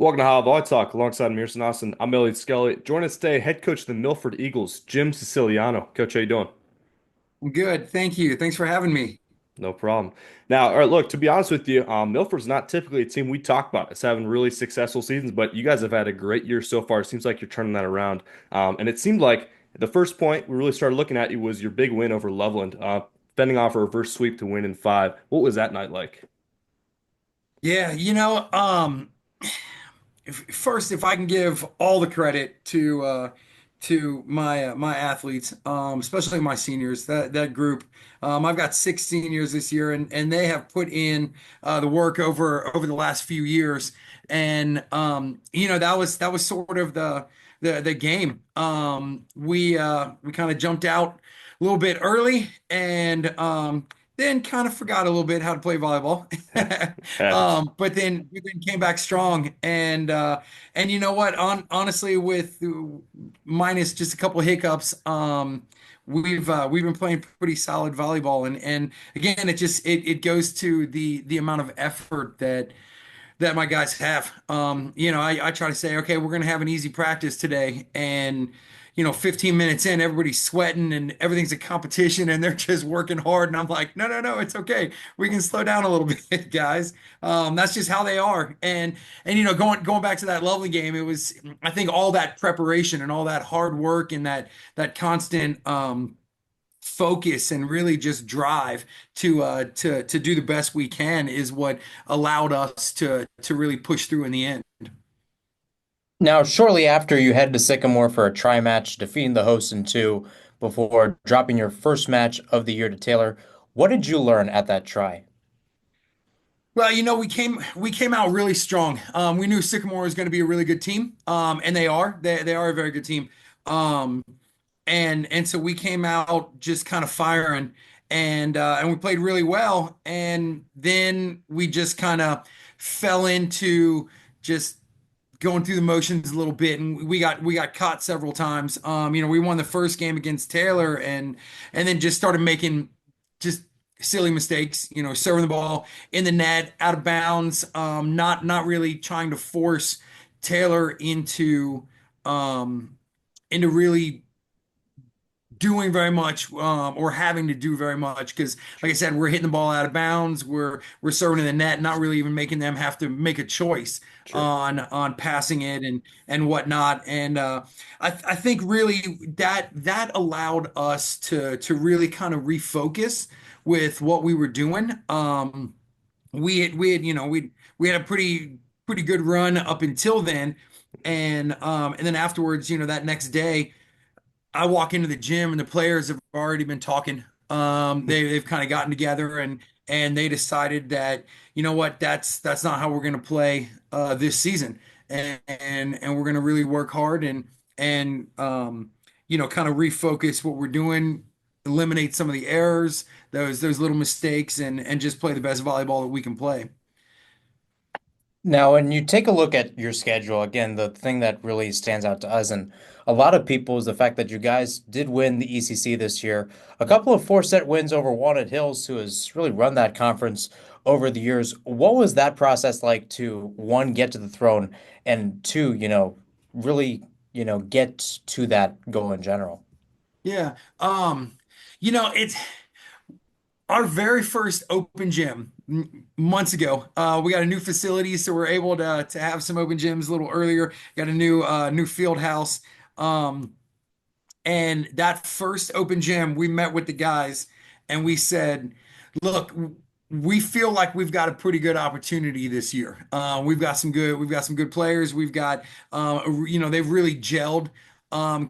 Welcome to VolleyTalk alongside Mearson Austin. I'm Elliot Skelly. Join us today, head coach of the Milford Eagles, Jim Siciliano. Coach, how you doing? I'm good. Thank you. Thanks for having me. No problem. Now, all right, look, to be honest with you, Milford's not typically a team we talk about as having really successful seasons, but you guys have had a great year so far. It seems like you're turning that around. And it seemed like the first point we really started looking at you was your big win over Loveland, fending off a reverse sweep to win in five. What was that night like? Yeah, first, if I can give all the credit to my athletes, especially my seniors, that group. I've got six seniors this year, and they have put in the work over the last few years, and that was sort of the game. We kind of jumped out a little bit early, and then kind of forgot a little bit how to play volleyball. Happens. But then came back strong, and you know what? Honestly, with minus just a couple hiccups, we've been playing pretty solid volleyball, and again, it goes to the amount of effort that my guys have. I try to say, okay, we're gonna have an easy practice today, and 15 minutes in, everybody's sweating and everything's a competition, and they're just working hard, and I'm like, no, no, no, it's okay. We can slow down a little bit, guys. That's just how they are. And going back to that lovely game, it was, I think, all that preparation and all that hard work and that constant focus and really just drive to do the best we can is what allowed us to really push through in the end. Now, shortly after, you head to Sycamore for a tri match, defeating the hosts in two before dropping your first match of the year to Taylor. What did you learn at that try? Well, we came out really strong. We knew Sycamore was going to be a really good team, and they are. They are a very good team. Um, and so we came out just kind of firing, and we played really well. And then we just kind of fell into just going through the motions a little bit, and we got caught several times. We won the first game against Taylor, and then just started making just silly mistakes. Serving the ball in the net, out of bounds. Not really trying to force Taylor into really doing very much, or having to do very much, because like I said, we're hitting the ball out of bounds, we're serving in the net, not really even making them have to make a choice Sure. on passing it and whatnot. And I think really that allowed us to really kind of refocus with what we were doing. We had a pretty good run up until then, and then afterwards, that next day I walk into the gym and the players have already been talking. They've kind of gotten together, and they decided that, you know what, that's not how we're going to play this season, and we're going to really work hard and kind of refocus what we're doing, eliminate some of the errors, those little mistakes, and just play the best volleyball that we can play. Now, when you take a look at your schedule, again, the thing that really stands out to us and a lot of people is the fact that you guys did win the ECC this year. A couple of four-set wins over Walnut Hills, who has really run that conference over the years. What was that process like to, one, get to the throne, and two, really, get to that goal in general? Yeah. It's our very first open gym months ago. We got a new facility, so we're able to have some open gyms a little earlier. Got a new field house. And that first open gym, we met with the guys and we said, look, we feel like we've got a pretty good opportunity this year. We've got some good players. They've really gelled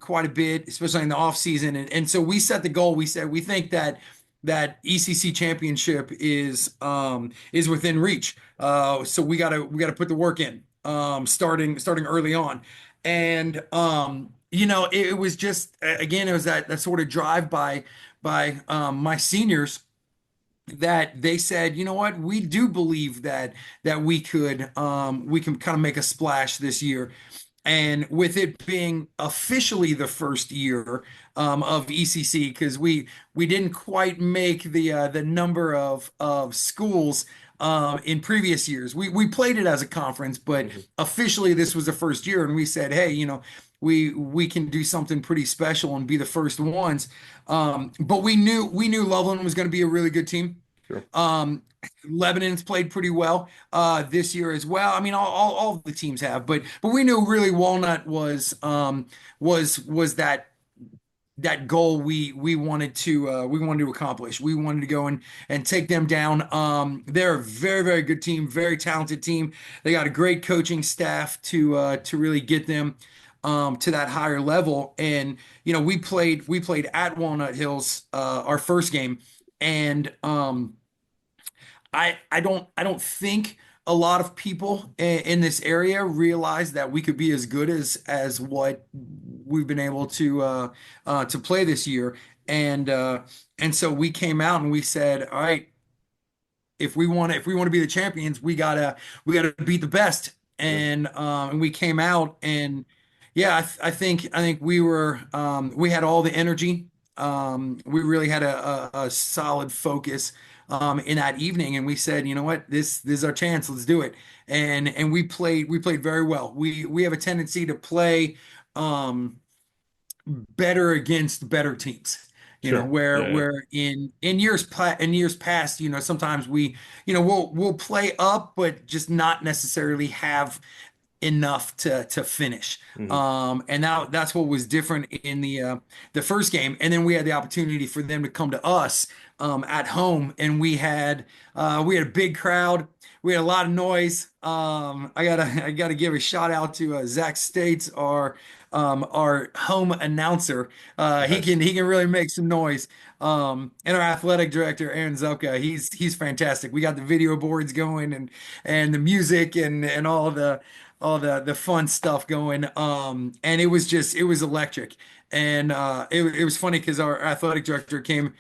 quite a bit, especially in the off season. And so we set the goal. We said we think that ECC championship is within reach. So we gotta put the work in, starting early on. And it was just, again, it was that sort of drive by my seniors, that they said, you know what, we do believe that we can kind of make a splash this year. And with it being officially the first year of ECC, because we didn't quite make the number of schools in previous years. We played it as a conference, but Mhm. officially this was the first year, and we said, hey, we can do something pretty special and be the first ones. But we knew Loveland was going to be a really good team. Sure. Um, Lebanon's played pretty well this year as well. I mean, all of the teams have, but we knew really Walnut was that goal we wanted to accomplish. We wanted to go and take them down. They're a very, very good team, very talented team. They got a great coaching staff to really get them to that higher level. And we played at Walnut Hills our first game, and I don't think a lot of people in this area realize that we could be as good as what we've been able to play this year. And so we came out and we said, all right, if we want to be the champions, we gotta beat the best. Sure. And we came out, and yeah, I think we had all the energy. We really had a solid focus in that evening, and we said, you know what, this is our chance. Let's do it. And we played very well. We have a tendency to play better against better teams. Sure. Where Yeah. where in years past, sometimes we'll play up, but just not necessarily have enough to finish. Yeah. Hmm. And now that's what was different in the first game. And then we had the opportunity for them to come to us at home, and we had a big crowd. We had a lot of noise. I gotta give a shout out to Zach States, our home announcer. He Nice. can he can really make some noise. And our athletic director, Aaron Zelka, he's fantastic. We got the video boards going, and the music, and all the fun stuff going. And it was electric. And it was funny because our athletic director came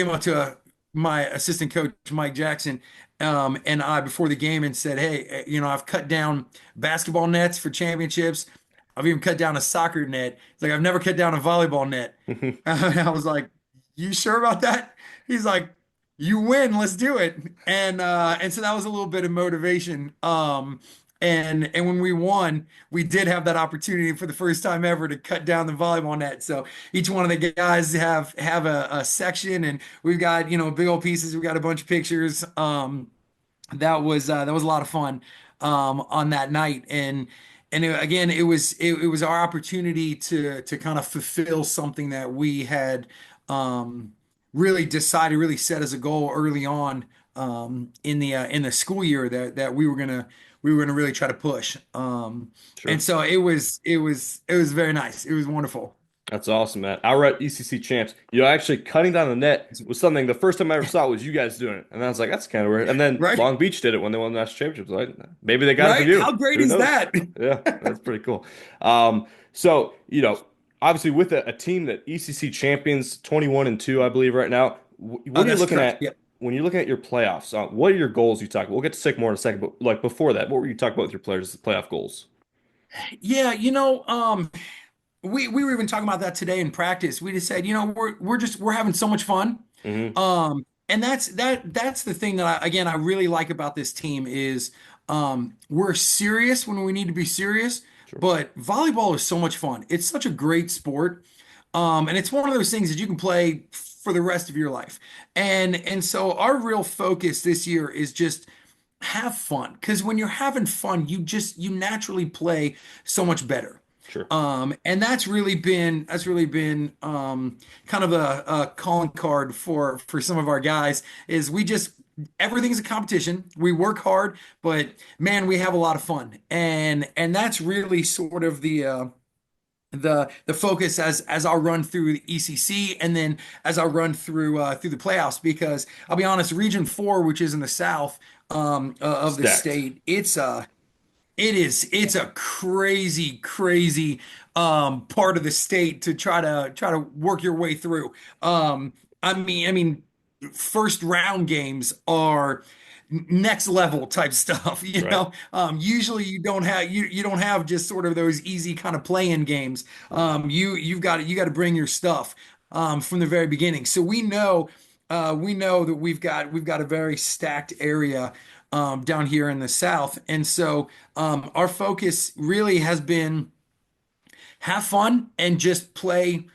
up to my assistant coach, Mike Jackson, and I before the game, and said, hey, I've cut down basketball nets for championships. I've even cut down a soccer net. It's like I've never cut down a volleyball net. And I was like, you sure about that? He's like, you win, let's do it. And so that was a little bit of motivation. And when we won, we did have that opportunity for the first time ever to cut down the volleyball net. So each one of the guys have a section, and we've got, big old pieces. We've got a bunch of pictures. That was a lot of fun on that night. Again, it was our opportunity to kind of fulfill something that we had um, really decided, really set as a goal early on in the school year that we were gonna really try to push. And Sure. so it was very nice. It was wonderful. That's awesome, man. Outright ECC champs. Actually cutting down the net was something the first time I ever saw was you guys doing it. And I was like, that's kind of weird. And then Right? Long Beach did it when they won the national championships. Like, maybe they got it from Right? you. How great Who is knows? that? Yeah, that's pretty cool. So, obviously with a team that ECC champions 21-2, I believe right now, what are you That's looking correct. at Yeah. when you're looking at your playoffs? What are your goals you talk about? We'll get to Sick more in a second, but like before that, what were you talking about with your players' playoff goals? Yeah, we were even talking about that today in practice. We just said, we're having so much fun. Hmm. And that's the thing that I really like about this team is we're serious when we need to be serious, Sure. but volleyball is so much fun. It's such a great sport. And it's one of those things that you can play for the rest of your life. And so our real focus this year is just have fun. Because when you're having fun, you naturally play so much better. Sure. And that's really been kind of a calling card for some of our guys is everything's a competition. We work hard, but man, we have a lot of fun. And that's really sort of the focus as I run through the ECC, and then as I run through the playoffs. Because I'll be honest, Region 4, which is in the south of the Stacked. state, it's a crazy, crazy part of the state to try to work your way through. I mean, first round games are next level type stuff, Right. Usually you don't have just sort of those easy kind of play-in games. You got to bring your stuff from the very beginning. So we know that we've got a very stacked area down here in the South. And so our focus really has been have fun and just play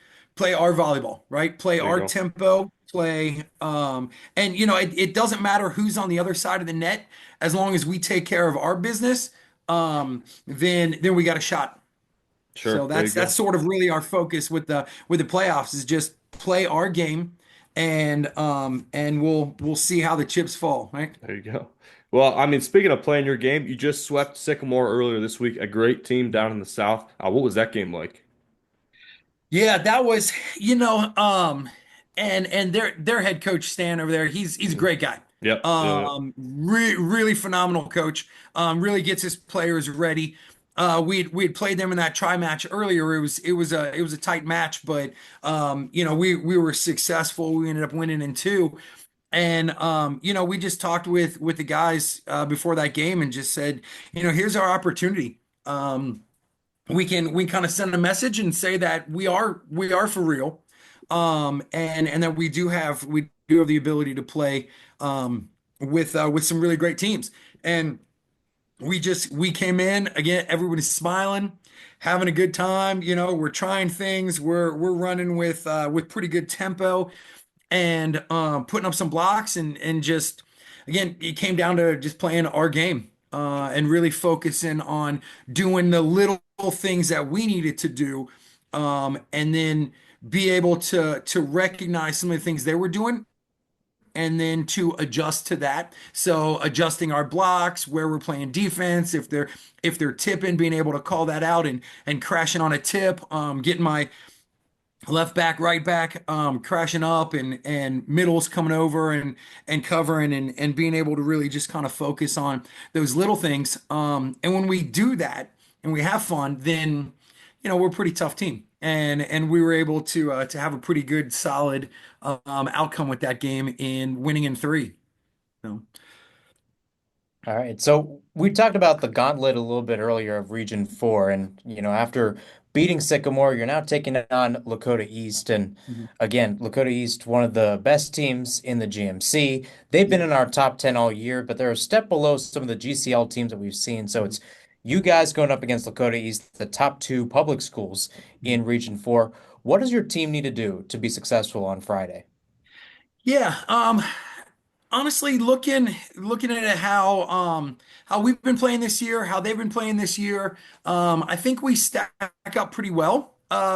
our volleyball, right? Play There you our go. tempo, play and it doesn't matter who's on the other side of the net as long as we take care of our business, then we got a shot. Sure. So There you that's go. sort of really our focus with the playoffs is just play our game and we'll see how the chips fall, right? There you go. Well, I mean, speaking of playing your game, you just swept Sycamore earlier this week, a great team down in the South. What was that game like? Yeah, that was, and their head coach Stan over there, he's a Mhm. great guy. Yep. Yeah. Really phenomenal coach. Really gets his players ready. We had played them in that try match earlier. It was a tight match, but we were successful. We ended up winning in two. And we just talked with the guys before that game and just said, here's our opportunity. We kind of send a message and say that we are for real, and that we do have the ability to play with some really great teams. And we came in again, everybody's smiling, having a good time. We're trying things. We're running with pretty good tempo and putting up some blocks and just again it came down to just playing our game and really focusing on doing the little things that we needed to do, and then be able to recognize some of the things they were doing and then to adjust to that. So adjusting our blocks, where we're playing defense, if they're tipping, being able to call that out and crashing on a tip, getting my left back, right back, crashing up and middles coming over and covering and being able to really just kind of focus on those little things. And when we do that and we have fun, then we're a pretty tough team. And we were able to have a pretty good solid outcome with that game in winning in three. So, All right. So we talked about the gauntlet a little bit earlier of Region 4. And, after beating Sycamore, you're now taking on Lakota East. And mhm. again, Lakota East, one of the best teams in the GMC. They've been Yeah. in our top 10 all year, but they're a step below some of the GCL teams that we've seen. So Mhm. it's you guys going up against Lakota East, the top two public schools Mhm. in Region 4. What does your team need to do to be successful on Friday? Yeah. Honestly, looking at it, how we've been playing this year, how they've been playing this year, I think we stack up pretty well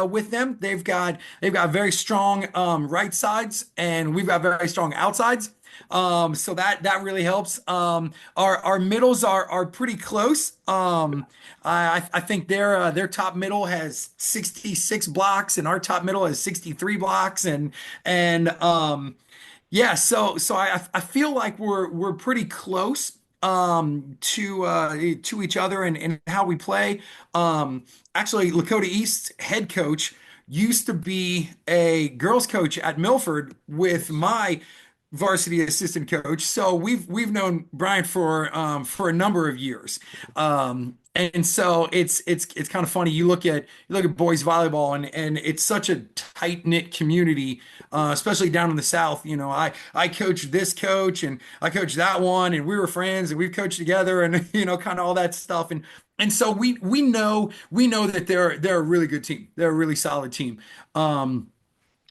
with them. They've got very strong right sides, and we've got very strong outsides. So that really helps. Our middles are pretty close. I think their top middle has 66 blocks, and our top middle has 63 blocks, and yeah, so I feel like we're pretty close to each other and how we play. Actually, Lakota East head coach used to be a girls coach at Milford with my varsity assistant coach. So we've known Brian for a number of years. And so it's kind of funny. You look at boys volleyball and it's such a tight knit community, especially down in the South. I coached this coach and I coached that one, and we were friends and we've coached together, and kind of all that stuff. And so we know that they're a really good team. They're a really solid team.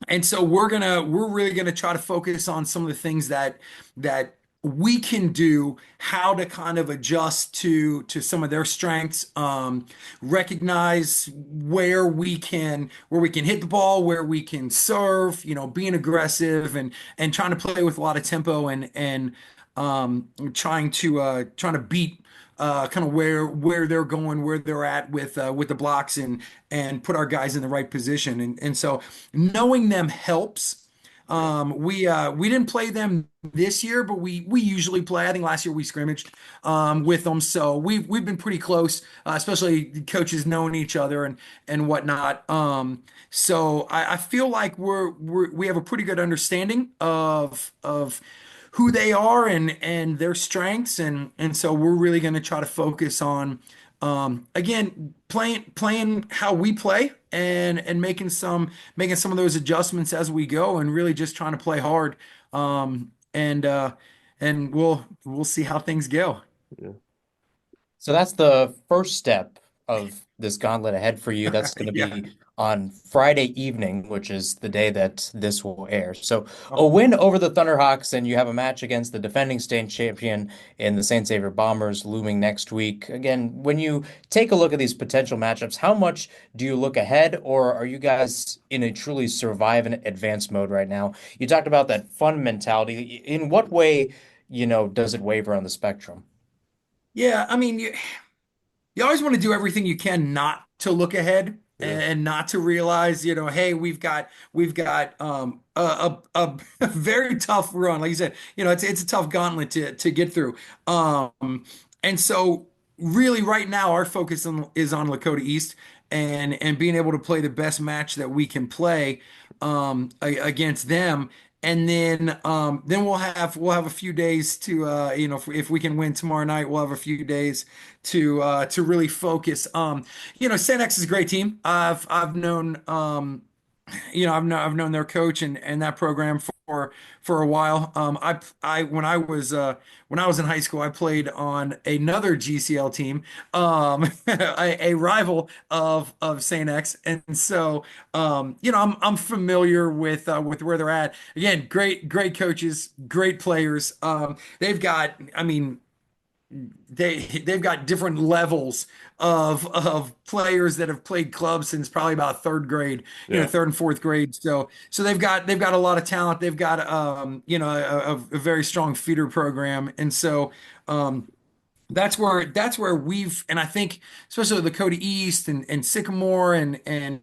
And so we're really gonna try to focus on some of the things that we can do, how to kind of adjust to some of their strengths, recognize where we can hit the ball, where we can serve, being aggressive and trying to play with a lot of tempo and trying to beat kind of where they're going, where they're at with the blocks and put our guys in the right position. And so knowing them helps. Yeah. We didn't play them this year, but we usually play. I think last year we scrimmaged with them, so we've been pretty close, especially the coaches knowing each other and whatnot. So I feel like we have a pretty good understanding of who they are and their strengths, and so we're really going to try to focus on again playing how we play and making some of those adjustments as we go, and really just trying to play hard, and and we'll see how things go. Yeah. So that's the first step of this gauntlet ahead for you. That's going to Yeah. be on Friday evening, which is the day that this will air. So a Oh, win over the Thunderhawks, and you have a match against the defending state champion in the Saint Xavier Bombers looming next week. Again, when you take a look at these potential matchups, how much do you look ahead, or are you guys in a truly survive and advance mode right now? You talked about that fun mentality. In what way, does it waver on the spectrum? yeah. I mean, you always want to do everything you can not to look ahead Yeah. and not to realize, hey, we've got a very tough run. Like you said, it's a tough gauntlet to get through. And so really right now our focus is on Lakota East and being able to play the best match that we can play against them. And then we'll have a few days to if we can win tomorrow night, we'll have a few days to really focus. Saint X is a great team. I've known I've known their coach and that program for a while. I when I was in high school, I played on another GCL team, a rival of Saint X, and so I'm familiar with where they're at. Again, great coaches, great players. They've got, I mean, they've got different levels of players that have played clubs since probably about third grade, Yeah. third and fourth grade. So they've got a lot of talent. They've got a very strong feeder program, and so that's where we've, and I think especially the Dakota East and Sycamore and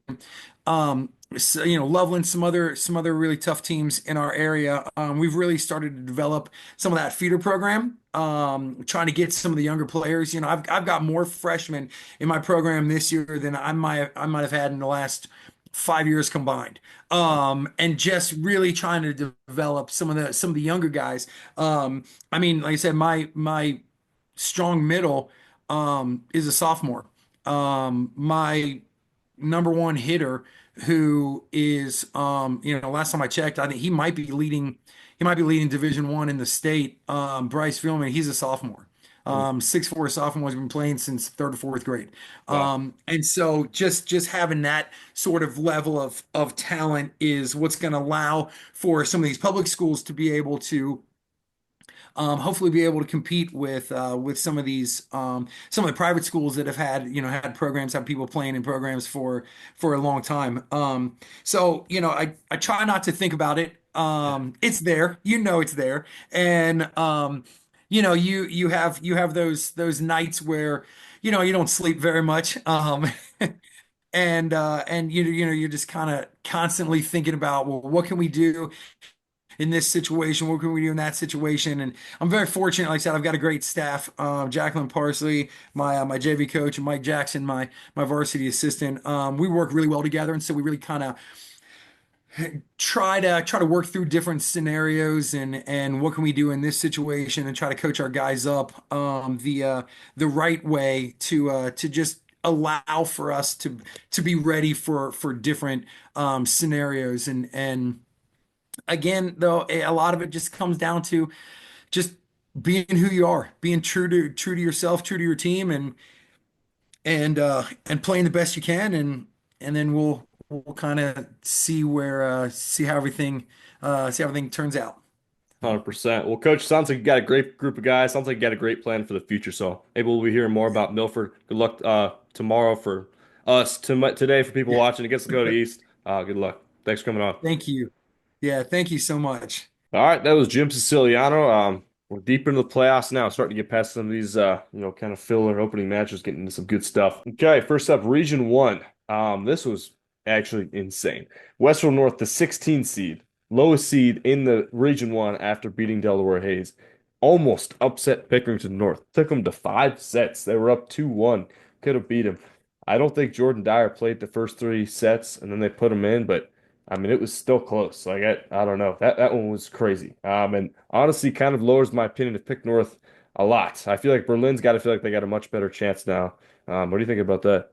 Loveland, some other really tough teams in our area. We've really started to develop some of that feeder program. Trying to get some of the younger players. I've got more freshmen in my program this year than I might have had in the last 5 years combined. And just really trying to develop some of the younger guys. I mean, like I said, my strong middle is a sophomore. My number one hitter, who is last time I checked, I think he might be leading Division I in the state. Bryce Fillman, he's a sophomore. Mm. 6'4" sophomore, has been playing since third or fourth grade. Wow. And so just having that sort of level of talent is what's going to allow for some of these public schools to be able to hopefully be able to compete with some of the private schools that have had programs, have people playing in programs for a long time. So I try not to think about it. It's there, it's there, and you have those nights where you don't sleep very much. And you're just kind of constantly thinking about, well, what can we do in this situation? What can we do in that situation? And I'm very fortunate. Like I said, I've got a great staff. Jacqueline Parsley, my JV coach, and Mike Jackson, my varsity assistant. We work really well together, and so we really kind of try to work through different scenarios and what can we do in this situation and try to coach our guys up the right way to just allow for us to be ready for different scenarios and again, though, a lot of it just comes down to just being who you are, being true to yourself, true to your team, and playing the best you can, and then we'll kind of see how everything turns out. 100%. Well, Coach, sounds like you got a great group of guys. Sounds like you got a great plan for the future. So maybe we'll be hearing more about Milford. Good luck tomorrow for us, today for people Yeah. watching against the Dakota East. Good luck. Thanks for coming on. Thank you. Yeah, thank you so much. All right, that was Jim Siciliano. We're deep into the playoffs now, starting to get past some of these, kind of filler opening matches, getting into some good stuff. Okay, first up, Region 1. This was actually insane. Western North, the 16 seed, lowest seed in the Region 1 after beating Delaware Hayes, almost upset Pickerington North. Took them to 5 sets. They were up 2-1. Could have beat them. I don't think Jordan Dyer played the first 3 sets, and then they put him in, but I mean, it was still close. Like I don't know. That one was crazy. And honestly, kind of lowers my opinion of Pick North a lot. I feel like Berlin's got to feel like they got a much better chance now. What do you think about that?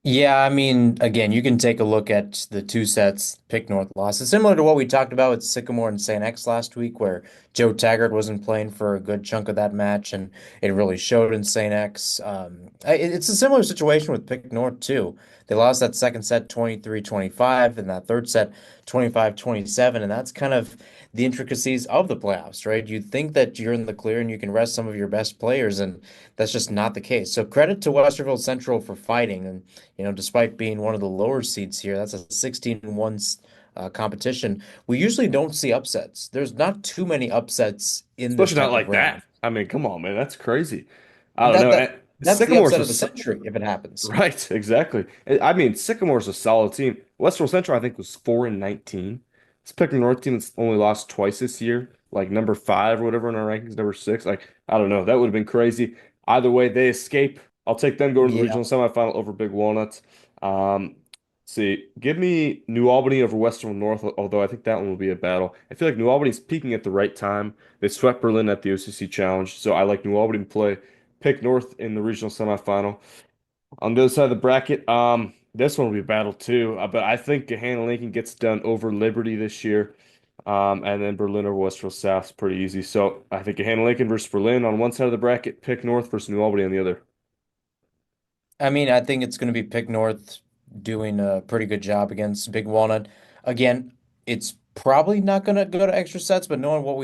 Yeah, I mean, again, you can take a look at the two sets Pick North lost. It's similar to what we talked about with Sycamore and St. X last week, where Joe Taggart wasn't playing for a good chunk of that match, and it really showed in St. X. It's a similar situation with Pick North, too. They lost that second set 23-25, and that third set 25-27, and that's kind of the intricacies of the playoffs, right? You'd think that you're in the clear and you can rest some of your best players, and that's just not the case. So credit to Westerville Central for fighting, and despite being one of the lower seeds here, that's a 16-1 competition. We usually don't see upsets. There's not too many upsets in this Especially not type of like that. range. I mean, come on, man, that's crazy. I And don't that know. that that's the Sycamore's upset a of the century if it happens. right, exactly. I mean, Sycamore's a solid team. Western Central, I think, was 4-19. This Pickering North team that's only lost twice this year, like number five or whatever in our rankings, number six. Like, I don't know. That would have been crazy. Either way, they escape. I'll take them going to the Yeah. regional semifinal over Big Walnuts. See, give me New Albany over Western North, although I think that one will be a battle. I feel like New Albany's peaking at the right time. They swept Berlin at the OCC Challenge, so I like New Albany to play Pick North in the regional semifinal. On the other side of the bracket, this one will be a battle too. But I think Gahanna Lincoln gets done over Liberty this year. And then Berlin over Westfield South is pretty easy. So I think Gahanna Lincoln versus Berlin on one side of the bracket, Pick North versus New Albany on the other. I mean, I think it's going to be Pick North doing a pretty good job against Big Walnut. Again, it's probably not going to go to extra sets, but knowing what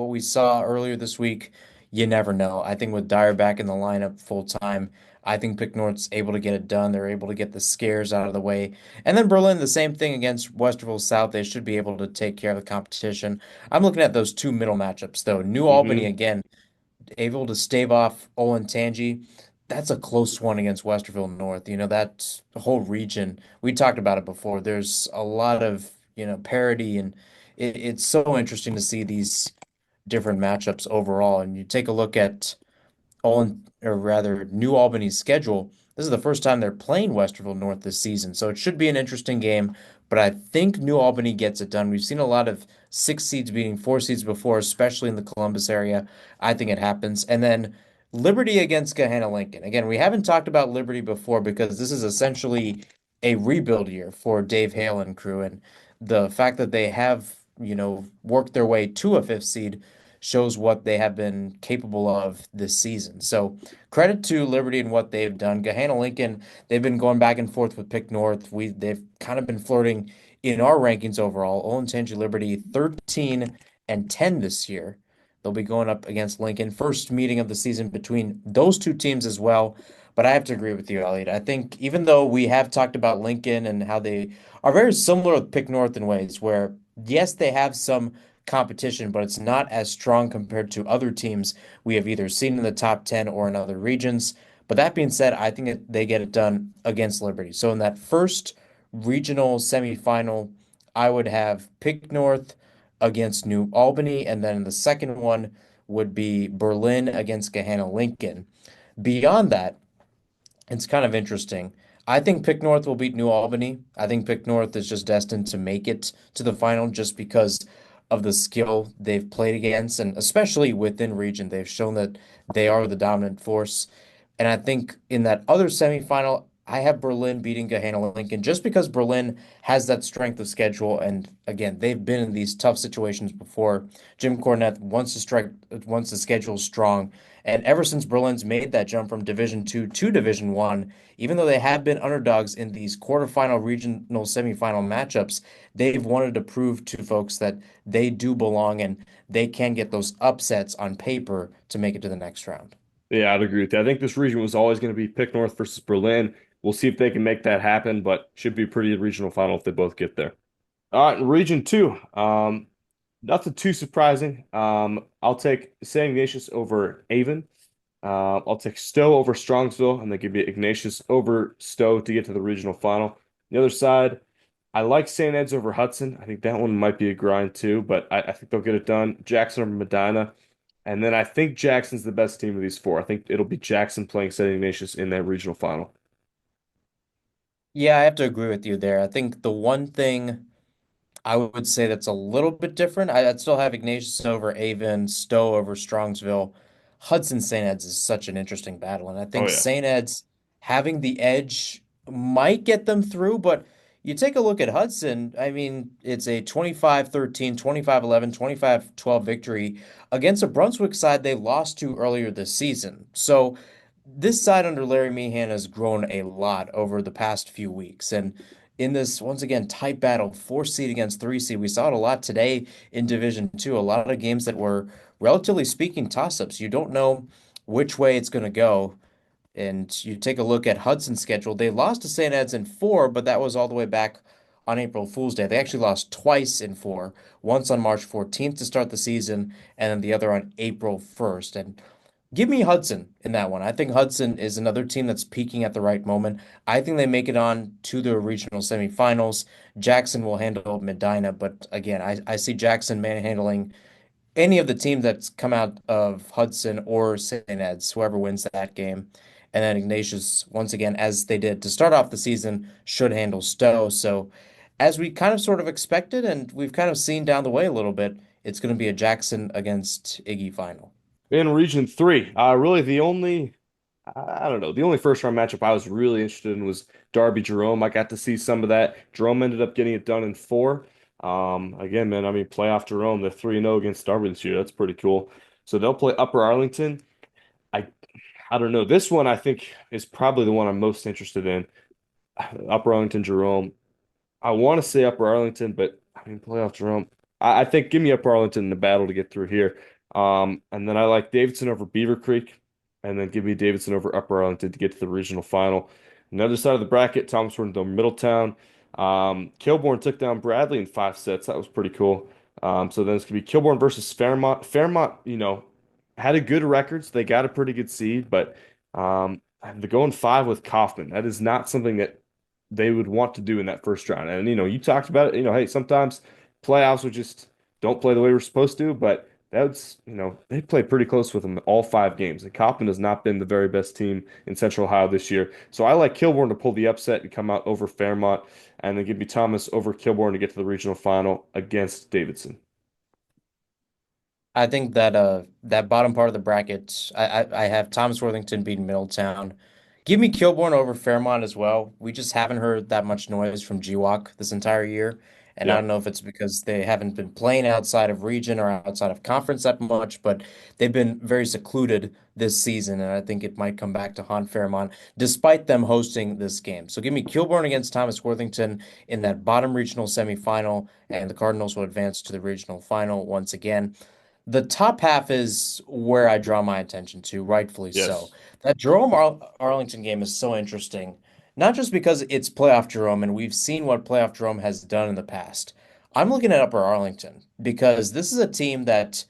we saw earlier this week, you never know. I think with Dyer back in the lineup full time, I think Pick North's able to get it done. They're able to get the scares out of the way. And then Berlin, the same thing against Westerville South. They should be able to take care of the competition. I'm looking at those two middle matchups, though. New Albany, Hmm. again, able to stave off Olentangy. That's a close one against Westerville North. That whole region, we talked about it before. There's a lot of, parity, and it's so interesting to see these different matchups overall. And you take a look at or rather New Albany's schedule. This is the first time they're playing Westerville North this season, so it should be an interesting game. But I think New Albany gets it done. We've seen a lot of six seeds beating four seeds before, especially in the Columbus area. I think it happens. And then Liberty against Gahanna Lincoln. Again, we haven't talked about Liberty before because this is essentially a rebuild year for Dave Hale and crew. And the fact that they have, worked their way to a fifth seed shows what they have been capable of this season. So credit to Liberty and what they've done. Gahanna Lincoln, they've been going back and forth with Pick North. They've kind of been flirting in our rankings overall. Olentangy Liberty 13-10 this year. They'll be going up against Lincoln. First meeting of the season between those two teams as well. But I have to agree with you, Elliot. I think even though we have talked about Lincoln and how they are very similar with Pick North in ways where, yes, they have some competition, but it's not as strong compared to other teams we have either seen in the top 10 or in other regions. But that being said, I think they get it done against Liberty. So in that first regional semifinal, I would have Pick North against New Albany, and then the second one would be Berlin against Gahanna Lincoln. Beyond that, it's kind of interesting. I think Pick North will beat New Albany. I think Pick North is just destined to make it to the final just because of the skill they've played against, and especially within region, they've shown that they are the dominant force. And I think in that other semifinal, I have Berlin beating Gahanna Lincoln just because Berlin has that strength of schedule. And again, they've been in these tough situations before. Jim Cornette wants to strike, wants the schedule strong. And ever since Berlin's made that jump from Division Two to Division One, even though they have been underdogs in these quarterfinal, regional, semifinal matchups, they've wanted to prove to folks that they do belong and they can get those upsets on paper to make it to the next round. Yeah, I'd agree with that. I think this region was always going to be Pick North versus Berlin. We'll see if they can make that happen, but should be a pretty regional final if they both get there. All right, region two. Nothing too surprising. I'll take St. Ignatius over Avon. I'll take Stowe over Strongsville, and then give me Ignatius over Stowe to get to the regional final. The other side, I like St. Ed's over Hudson. I think that one might be a grind too, but I think they'll get it done. Jackson over Medina. And then I think Jackson's the best team of these four. I think it'll be Jackson playing St. Ignatius in that regional final. Yeah, I have to agree with you there. I think the one thing I would say that's a little bit different, I'd still have Ignatius over Avon, Stowe over Strongsville. Hudson St. Ed's is such an interesting battle. And I Oh think yeah. St. Ed's having the edge might get them through, but you take a look at Hudson. I mean, it's a 25-13, 25-11, 25-12 victory against a Brunswick side they lost to earlier this season. So this side under Larry Meehan has grown a lot over the past few weeks. And in this, once again, tight battle, four seed against three seed, we saw it a lot today in Division Two. A lot of games that were, relatively speaking, toss-ups. You don't know which way it's going to go. And you take a look at Hudson's schedule. They lost to St. Ed's in four, but that was all the way back on April Fool's Day. They actually lost twice in four, once on March 14th to start the season, and then the other on April 1st. And give me Hudson in that one. I think Hudson is another team that's peaking at the right moment. I think they make it on to the regional semifinals. Jackson will handle Medina, but again, I see Jackson manhandling any of the team that's come out of Hudson or St. Ed's, whoever wins that game. And then Ignatius, once again, as they did to start off the season, should handle Stowe. So, as we kind of sort of expected, and we've kind of seen down the way a little bit, it's going to be a Jackson against Iggy final. In Region 3, really the only I don't know. The only first round matchup I was really interested in was Derby Jerome. I got to see some of that. Jerome ended up getting it done in four. Again, man, I mean, playoff Jerome, they're 3-0 against Derby this year. That's pretty cool. So they'll play Upper Arlington. I I don't know. This one I think is probably the one I'm most interested in. Upper Arlington Jerome. I want to say Upper Arlington, but I mean playoff Jerome. I think give me Upper Arlington in the battle to get through here. And then I like Davidson over Beaver Creek, and then give me Davidson over Upper Arlington to get to the regional final. Another side of the bracket, Thomas Worthington over Middletown. Kilbourne took down Bradley in 5 sets. That was pretty cool. So then it's gonna be Kilbourne versus Fairmont. Fairmont, had a good record, so they got a pretty good seed, but they're going five with Kaufman. That is not something that they would want to do in that first round. And you talked about it, hey, sometimes playoffs would just don't play the way we're supposed to, but that's, they played pretty close with them all 5 games. And Coppin has not been the very best team in Central Ohio this year. So I like Kilbourne to pull the upset and come out over Fairmont, and then give me Thomas over Kilbourne to get to the regional final against Davidson. I think that that bottom part of the bracket, I have Thomas Worthington beating Middletown. Give me Kilbourne over Fairmont as well. We just haven't heard that much noise from GWalk this entire year. And I Yeah. don't know if it's because they haven't been playing outside of region or outside of conference that much, but they've been very secluded this season. And I think it might come back to haunt Fairmont despite them hosting this game. So give me Kilbourne against Thomas Worthington in that bottom regional semifinal, and the Cardinals will advance to the regional final once again. The top half is where I draw my attention to, rightfully so. Yes. That Jerome Arlington game is so interesting, not just because it's playoff Jerome and we've seen what playoff Jerome has done in the past. I'm looking at Upper Arlington because this is a team that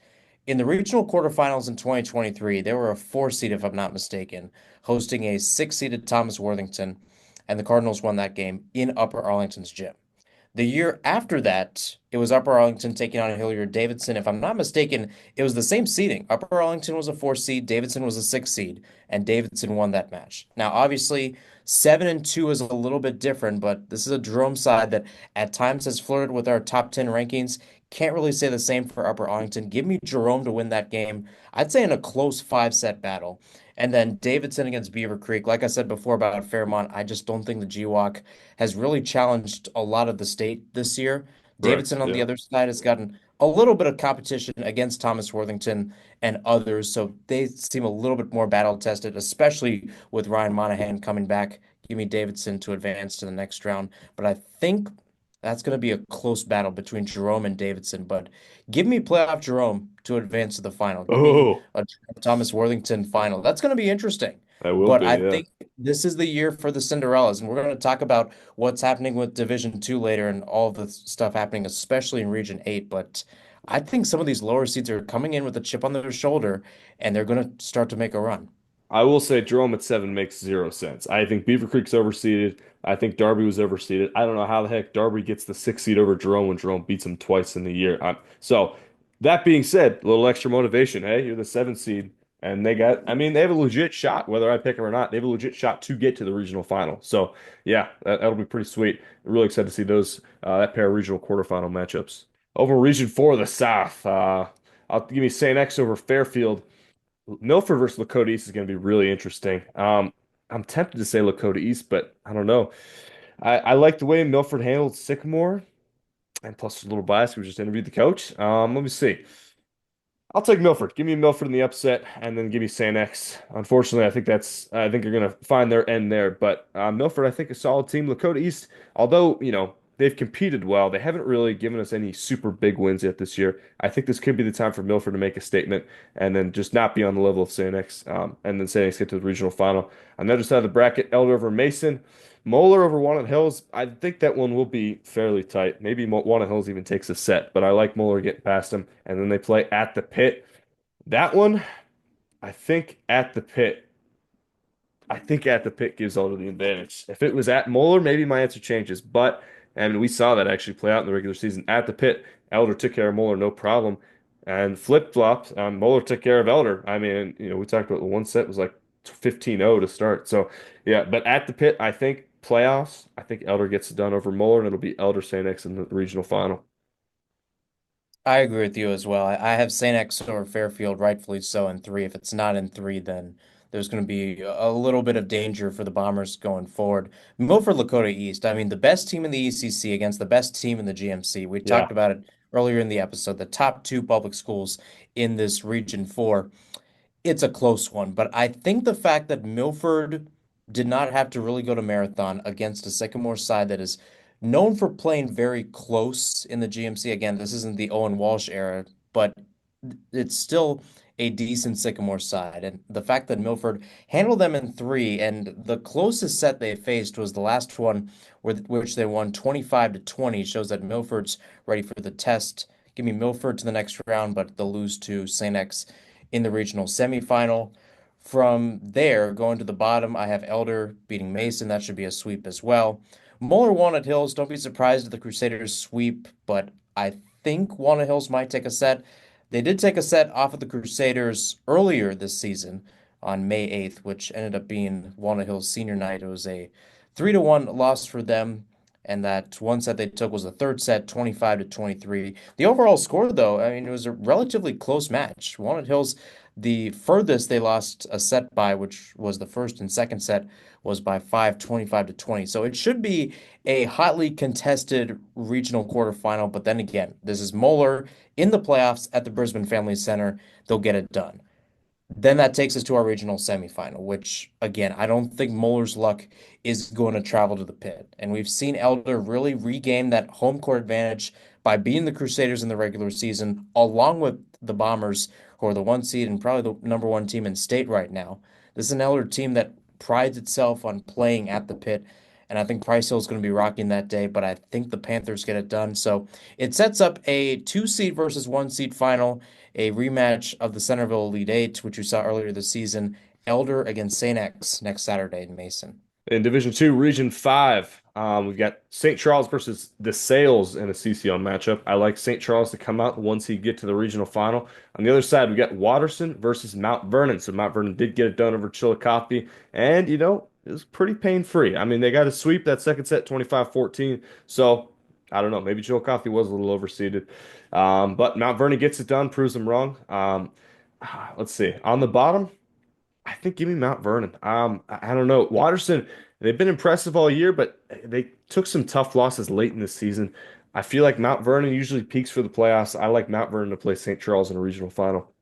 in the regional quarterfinals in 2023, they were a four seed, if I'm not mistaken, hosting a six-seeded Thomas Worthington, and the Cardinals won that game in Upper Arlington's gym. The year after that, it was Upper Arlington taking on Hilliard Davidson. If I'm not mistaken, it was the same seeding. Upper Arlington was a four seed, Davidson was a six seed, and Davidson won that match. Now, obviously, 7-2 is a little bit different, but this is a Jerome side that at times has flirted with our top 10 rankings. Can't really say the same for Upper Arlington. Give me Jerome to win that game. I'd say in a close 5-set battle. And then Davidson against Beaver Creek. Like I said before about Fairmont, I just don't think the GWalk has really challenged a lot of the state this year. Correct. Davidson on the Yeah. other side has gotten a little bit of competition against Thomas Worthington and others, so they seem a little bit more battle tested, especially with Ryan Monahan coming back. Give me Davidson to advance to the next round, but I think that's going to be a close battle between Jerome and Davidson. But give me playoff Jerome to advance to the final. Give me Oh, a Thomas Worthington final. That's going to be interesting. that will But be. I Yeah. think this is the year for the Cinderellas, and we're going to talk about what's happening with Division Two later and all of the stuff happening, especially in Region 8. But I think some of these lower seeds are coming in with a chip on their shoulder, and they're going to start to make a run. I will say Jerome at 7 makes 0 sense. I think Beaver Creek's overseeded. I think Darby was overseeded. I don't know how the heck Darby gets the 6 seed over Jerome when Jerome beats him twice in the year. So that being said, a little extra motivation. Hey, you're the 7 seed, and I mean, they have a legit shot, whether I pick them or not. They have a legit shot to get to the regional final. So yeah, that'll be pretty sweet. Really excited to see that pair of regional quarterfinal matchups. Over Region 4 of the South, I'll give me St. X over Fairfield. Milford versus Lakota East is going to be really interesting. I'm tempted to say Lakota East, but I don't know. I like the way Milford handled Sycamore, and plus a little bias. We just interviewed the coach. Let me see. I'll take Milford. Give me Milford in the upset, and then give me Saint X. Unfortunately, I think you're gonna find their end there. But Milford, I think a solid team. Lakota East, although they've competed well, they haven't really given us any super big wins yet this year. I think this could be the time for Milford to make a statement, and then just not be on the level of Saint X. And then Saint X get to the regional final. On the other side of the bracket, Elder over Mason. Moeller over Walnut Hills. I think that one will be fairly tight. Maybe Walnut Hills even takes a set, but I like Moeller getting past him. And then they play at the pit. That one, I think at the pit. I think at the pit gives Elder the advantage. If it was at Moeller, maybe my answer changes. But, and we saw that actually play out in the regular season. At the pit, Elder took care of Moeller, no problem. And flip-flopped, Moeller took care of Elder. I mean, we talked about the one set was like 15-0 to start. So, yeah, but at the pit, I think playoffs, I think Elder gets it done over Moeller, and it'll be Elder St. X in the regional final. I agree with you as well. I have St. X or Fairfield, rightfully so, in three. If it's not in three, then there's going to be a little bit of danger for the Bombers going forward. Milford Lakota East, I mean, the best team in the ECC against the best team in the GMC. We Yeah. talked about it earlier in the episode. The top two public schools in this Region 4. It's a close one, but I think the fact that Milford did not have to really go to Marathon against a Sycamore side that is known for playing very close in the GMC. Again, this isn't the Owen Walsh era, but it's still a decent Sycamore side. And the fact that Milford handled them in three, and the closest set they faced was the last one, which they won 25 to 20, shows that Milford's ready for the test. Give me Milford to the next round, but they'll lose to St. X in the regional semifinal. From there, going to the bottom, I have Elder beating Mason. That should be a sweep as well. Moeller Walnut Hills, don't be surprised if the Crusaders sweep, but I think Walnut Hills might take a set. They did take a set off of the Crusaders earlier this season on May 8th, which ended up being Walnut Hills senior night. It was a 3-1 loss for them. And that one set they took was the third set, 25 to 23. The overall score, though, I mean, it was a relatively close match. Walnut Hills, the furthest they lost a set by, which was the first and second set, was by 5, 25 to 20. So it should be a hotly contested regional quarterfinal. But then again, this is Moeller in the playoffs at the Brisbane Family Center. They'll get it done. Then that takes us to our regional semifinal, which again, I don't think Moeller's luck is going to travel to the pit. And we've seen Elder really regain that home court advantage by beating the Crusaders in the regular season, along with the Bombers, who are the one seed and probably the number one team in state right now. This is an Elder team that prides itself on playing at the pit. And I think Price Hill is going to be rocking that day, but I think the Panthers get it done. So it sets up a two seed versus one seed final, a rematch of the Centerville Elite Eight, which you saw earlier this season. Elder against St. X next Saturday in Mason. In Division Two, Region Five, we've got St. Charles versus the Sales in a CCL matchup. I like St. Charles to come out once he get to the regional final. On the other side, we got Watterson versus Mount Vernon. So Mount Vernon did get it done over Chillicothe, and it was pretty pain-free. I mean, they got a sweep that second set, 25-14. So I don't know, maybe Chillicothe was a little overseeded, but Mount Vernon gets it done, proves them wrong. Let's see. On the bottom. I think give me Mount Vernon. I don't know. Watterson, they've been impressive all year, but they took some tough losses late in the season. I feel like Mount Vernon usually peaks for the playoffs. I like Mount Vernon to play St. Charles in a regional final.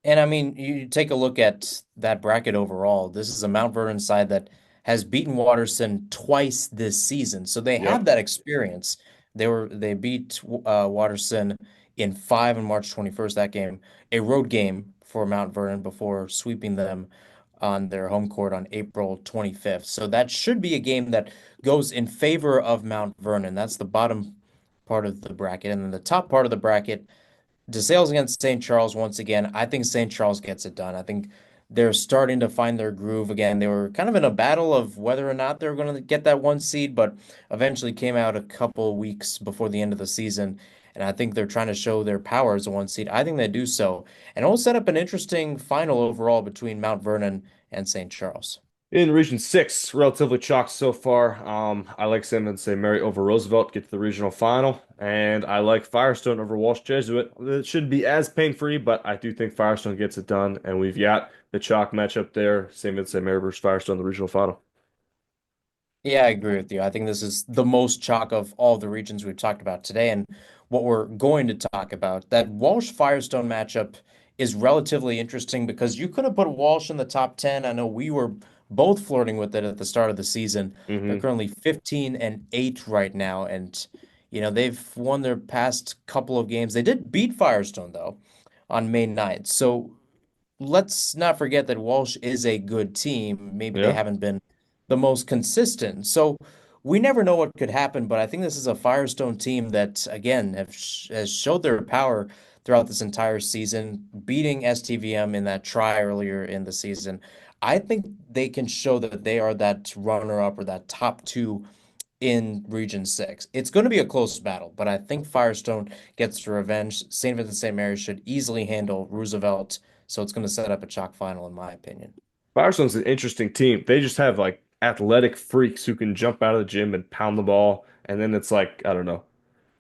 And I mean, you take a look at that bracket overall. This is a Mount Vernon side that has beaten Waterson twice this season, so they have Yep. that experience. They beat Waterson in five on March 21st. That game, a road game for Mount Vernon before sweeping them on their home court on April 25th. So that should be a game that goes in favor of Mount Vernon. That's the bottom part of the bracket, and then the top part of the bracket. DeSales against St. Charles once again. I think St. Charles gets it done. I think they're starting to find their groove again. They were kind of in a battle of whether or not they were going to get that one seed, but eventually came out a couple weeks before the end of the season. And I think they're trying to show their power as a one seed. I think they do so. And it will set up an interesting final overall between Mount Vernon and St. Charles. In Region 6, relatively chalk so far. I like St. Mary over Roosevelt, get to the regional final. And I like Firestone over Walsh Jesuit. It shouldn't be as pain-free, but I do think Firestone gets it done. And we've got the chalk matchup there, St. Mary versus Firestone in the regional final. Yeah, I agree with you. I think this is the most chalk of all the regions we've talked about today. And what we're going to talk about, that Walsh Firestone matchup is relatively interesting because you could have put Walsh in the top 10. I know we were both flirting with it at the start of the season. They're Hmm. currently 15 and 8 right now. And, they've won their past couple of games. They did beat Firestone, though, on May 9th. So let's not forget that Walsh is a good team. Maybe they Yeah. haven't been the most consistent. So we never know what could happen, but I think this is a Firestone team that, again, has showed their power throughout this entire season, beating STVM in that try earlier in the season. I think they can show that they are that runner-up or that top two in Region 6. It's going to be a close battle, but I think Firestone gets the revenge. St. Vincent St. Mary should easily handle Roosevelt, so it's going to set up a chalk final, in my opinion. Firestone's an interesting team. They just have like athletic freaks who can jump out of the gym and pound the ball. And then it's like, I don't know,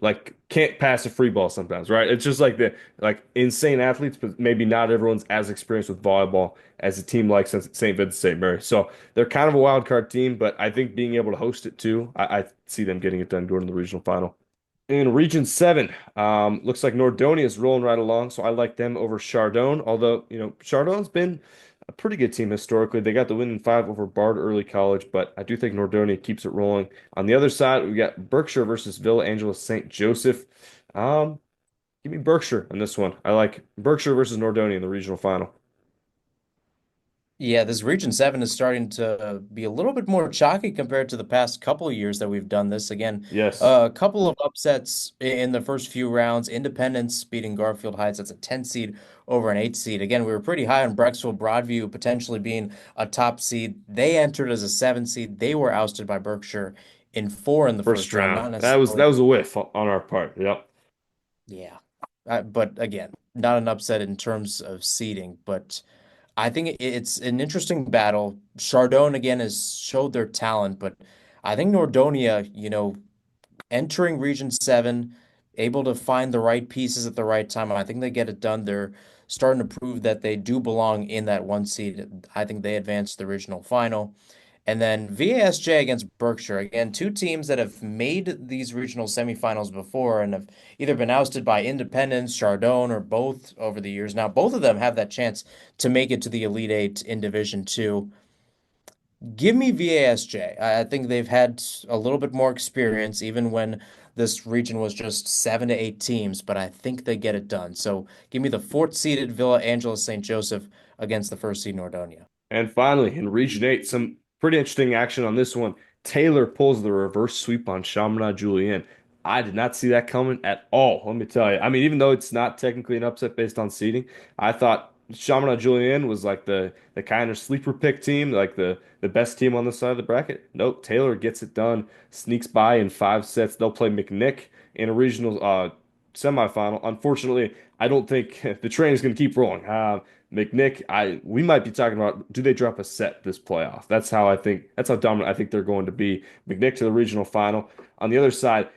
like can't pass a free ball sometimes, right? It's just like the like insane athletes, but maybe not everyone's as experienced with volleyball as a team like St. Vincent St. Mary. So they're kind of a wild card team, but I think being able to host it too, I see them getting it done, going to the regional final. In Region 7, looks like Nordonia is rolling right along, so I like them over Chardon. Although, Chardon's been a pretty good team historically. They got the win in five over Bard Early College, but I do think Nordonia keeps it rolling. On the other side, we got Berkshire versus Villa Angela St. Joseph. Um, Give me Berkshire on this one. I like Berkshire versus Nordonia in the regional final. Yeah, this Region 7 is starting to be a little bit more chalky compared to the past couple of years that we've done this. Again, Yes, a couple of upsets in the first few rounds. Independence beating Garfield Heights. That's a 10 seed over an 8 seed. Again, we were pretty high on Brecksville Broadview potentially being a top seed. They entered as a 7 seed. They were ousted by Berkshire in 4 in the first first round. round. Not That necessarily. was a whiff on our part. Yep. Yeah. But again, not an upset in terms of seeding, but I think it's an interesting battle. Chardon again has showed their talent, but I think Nordonia, entering Region 7, able to find the right pieces at the right time. I think they get it done. They're starting to prove that they do belong in that one seed. I think they advance to the regional final. And then VASJ against Berkshire. Again, two teams that have made these regional semifinals before and have either been ousted by Independence, Chardon, or both over the years. Now, both of them have that chance to make it to the Elite Eight in Division Two. Give me VASJ. I think they've had a little bit more experience, even when this region was just 7 to 8 teams, but I think they get it done. So give me the fourth seeded Villa Angela St. Joseph against the first seed Nordonia. And finally, in Region 8, some pretty interesting action on this one. Taylor pulls the reverse sweep on Chaminade Julienne. I did not see that coming at all, let me tell you. I mean, even though it's not technically an upset based on seeding, I thought Chaminade Julienne was like the kind of sleeper pick team, like the best team on the side of the bracket. Nope, Taylor gets it done, sneaks by in 5 sets. They'll play McNick in a regional semifinal. Unfortunately, I don't think the train is going to keep rolling. McNick, we might be talking about do they drop a set this playoff? That's how dominant I think they're going to be. McNick to the regional final. On the other side,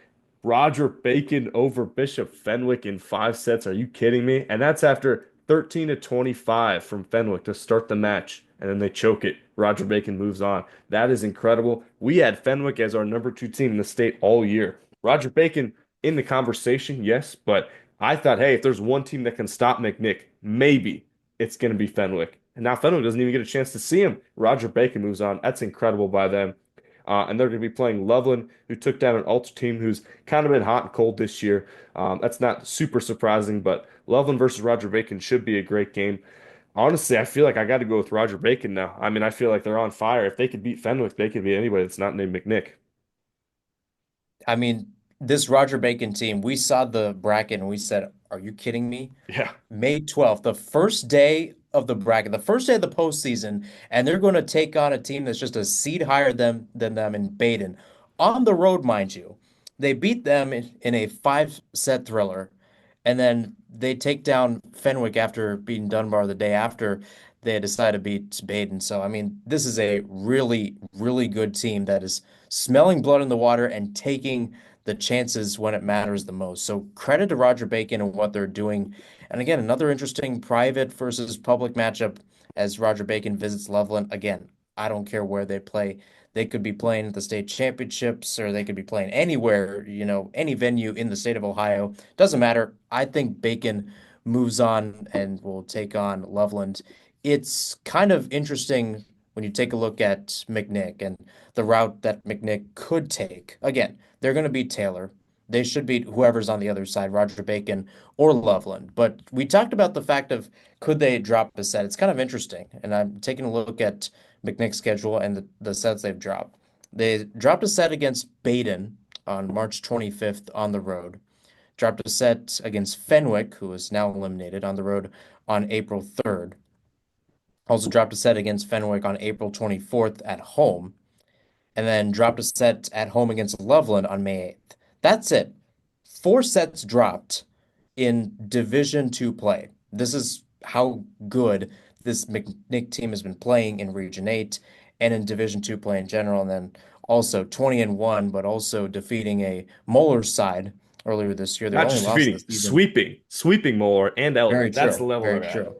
Roger Bacon over Bishop Fenwick in 5 sets. Are you kidding me? And that's after 13 to 25 from Fenwick to start the match. And then they choke it. Roger Bacon moves on. That is incredible. We had Fenwick as our number 2 team in the state all year. Roger Bacon in the conversation, yes, but I thought, hey, if there's one team that can stop McNick, maybe it's going to be Fenwick. And now Fenwick doesn't even get a chance to see him. Roger Bacon moves on. That's incredible by them. And they're going to be playing Loveland, who took down an Ulster team who's kind of been hot and cold this year. That's not super surprising, but Loveland versus Roger Bacon should be a great game. Honestly, I feel like I got to go with Roger Bacon now. I mean, I feel like they're on fire. If they could beat Fenwick, they could beat anybody that's not named McNick. I mean, this Roger Bacon team, we saw the bracket and we said, are you kidding me? Yeah. May 12th, the first day of the bracket, the first day of the postseason, and they're going to take on a team that's just a seed higher than them in Baden. On the road, mind you. They beat them in a 5 set thriller, and then they take down Fenwick after beating Dunbar the day after. they had decided to beat Baden. So, I mean, this is a really, really good team that is smelling blood in the water and taking the chances when it matters the most. So, credit to Roger Bacon and what they're doing. And again, another interesting private versus public matchup as Roger Bacon visits Loveland. Again, I don't care where they play. They could be playing at the state championships or they could be playing anywhere, any venue in the state of Ohio. Doesn't matter. I think Bacon moves on and will take on Loveland. It's kind of interesting when you take a look at McNick and the route that McNick could take. Again, they're going to beat Taylor. They should beat whoever's on the other side, Roger Bacon or Loveland. But we talked about the fact of could they drop a set? It's kind of interesting. And I'm taking a look at McNick's schedule and the sets they've dropped. They dropped a set against Baden on March 25th on the road. Dropped a set against Fenwick, who is now eliminated on the road on April 3rd. Also dropped a set against Fenwick on April 24th at home, and then dropped a set at home against Loveland on May 8th. That's it. Four sets dropped in Division Two play. This is how good this McNick team has been playing in Region 8 and in Division Two play in general. And then also 20-1, but also defeating a Moeller side earlier this year. Their Not only just loss of defeating, the season. sweeping Moeller and Elder. Very That's the true. level Very they're at. true.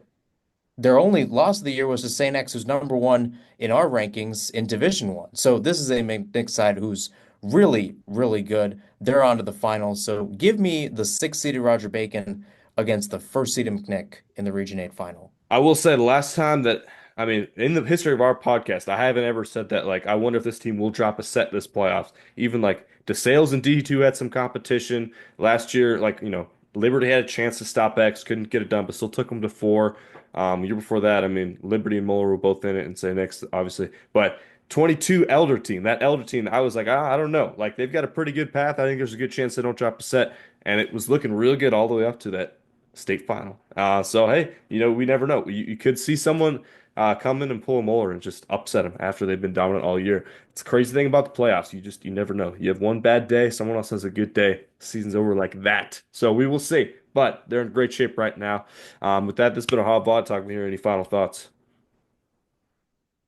Their only loss of the year was to St. X, who's number one in our rankings in Division One. So this is a McNick side who's really, really good. They're on to the finals. So give me the six-seeded Roger Bacon against the first-seeded McNick in the Region 8 final. I will say the last time that, I mean, in the history of our podcast, I haven't ever said that, like, I wonder if this team will drop a set this playoffs. Even like DeSales and D2 had some competition last year. Like, Liberty had a chance to stop X, couldn't get it done, but still took them to four. Year before that, I mean, Liberty and Muller were both in it and say next, obviously. But 22 Elder team, that Elder team, I was like, I don't know. Like, they've got a pretty good path. I think there's a good chance they don't drop a set. And it was looking real good all the way up to that state final. So hey, we never know. You could see someone come in and pull a Muller and just upset them after they've been dominant all year. It's a crazy thing about the playoffs. You never know. You have one bad day, someone else has a good day. Season's over like that. So we will see. But they're in great shape right now. With that, this has been a hot VolleyTalk. Talk. Here, any final thoughts?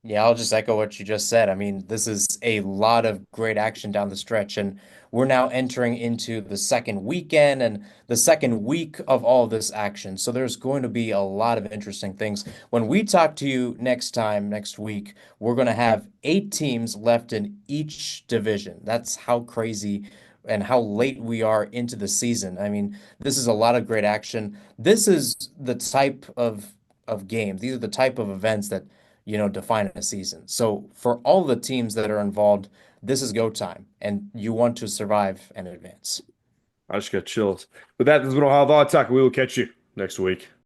Yeah, I'll just echo what you just said. I mean, this is a lot of great action down the stretch, and we're now entering into the second weekend and the second week of all this action. So there's going to be a lot of interesting things. When we talk to you next time, next week, we're going to have 8 teams left in each division. That's how crazy and how late we are into the season. I mean, this is a lot of great action. This is the type of games. These are the type of events that define a season. So for all the teams that are involved, this is go time, and you want to survive and advance. I just got chills. With that, this has been a hot VolleyTalk. Talk. We will catch you next week.